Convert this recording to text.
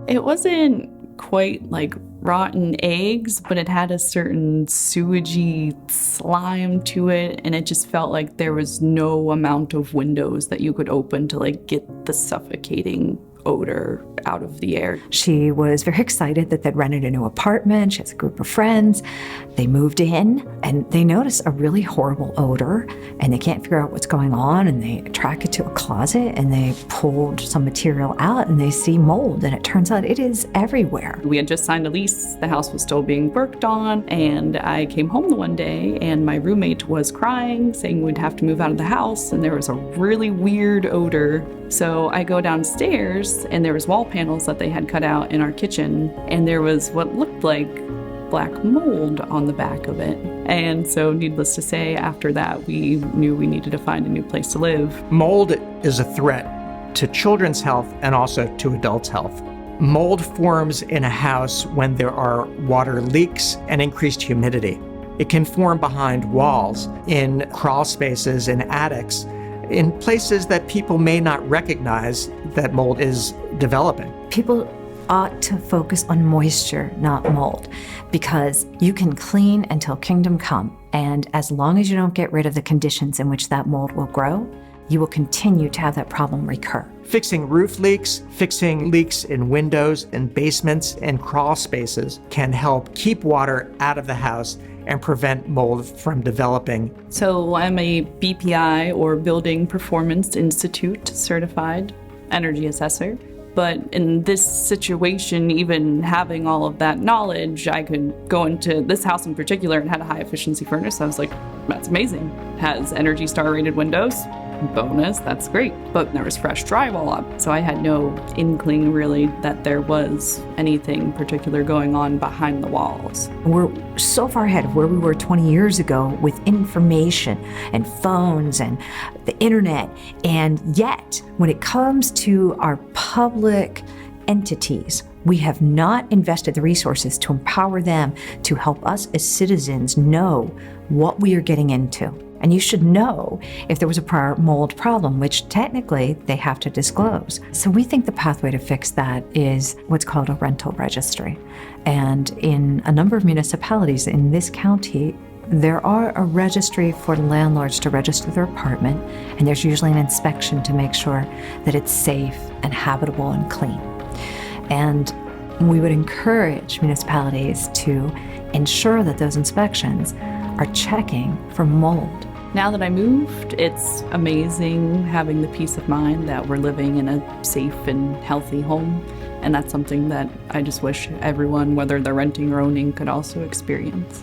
It wasn't quite like rotten eggs, but it had a certain sewagey slime to it, and it just felt like there was no amount of windows that you could open to like get the suffocating odor out of the air. She was very excited that they'd rented a new apartment. She has a group of friends. They moved in and they notice a really horrible odor and they can't figure out what's going on, and they track it to a closet and they pulled some material out and they see mold, and it turns out it is everywhere. We had just signed a lease, the house was still being worked on, and I came home the one day and my roommate was crying, saying we'd have to move out of the house and there was a really weird odor. So I go downstairs and there was wall panels that they had cut out in our kitchen, and there was what looked like black mold on the back of it. And so needless to say, after that, we knew we needed to find a new place to live. Mold is a threat to children's health and also to adults' health. Mold forms in a house when there are water leaks and increased humidity. It can form behind walls, in crawl spaces, in attics, in places that people may not recognize that mold is developing. People ought to focus on moisture, not mold, because you can clean until kingdom come, and as long as you don't get rid of the conditions in which that mold will grow, you will continue to have that problem recur. Fixing roof leaks, fixing leaks in windows and basements and crawl spaces can help keep water out of the house and prevent mold from developing. So I'm a BPI, or Building Performance Institute certified energy assessor. But in this situation, even having all of that knowledge, I could go into this house in particular and had a high efficiency furnace. I was like, that's amazing. Has Energy Star rated windows. Bonus, that's great. But there was fresh drywall up, so I had no inkling really that there was anything particular going on behind the walls. We're so far ahead of where we were 20 years ago with information and phones and the internet, and yet when it comes to our public entities, we have not invested the resources to empower them to help us as citizens know what we are getting into. And you should know if there was a prior mold problem, which technically they have to disclose. So we think the pathway to fix that is what's called a rental registry. And in a number of municipalities in this county, there are a registry for landlords to register their apartment, and there's usually an inspection to make sure that it's safe and habitable and clean. And we would encourage municipalities to ensure that those inspections are checking for mold. Now that I moved, it's amazing having the peace of mind that we're living in a safe and healthy home. And that's something that I just wish everyone, whether they're renting or owning, could also experience.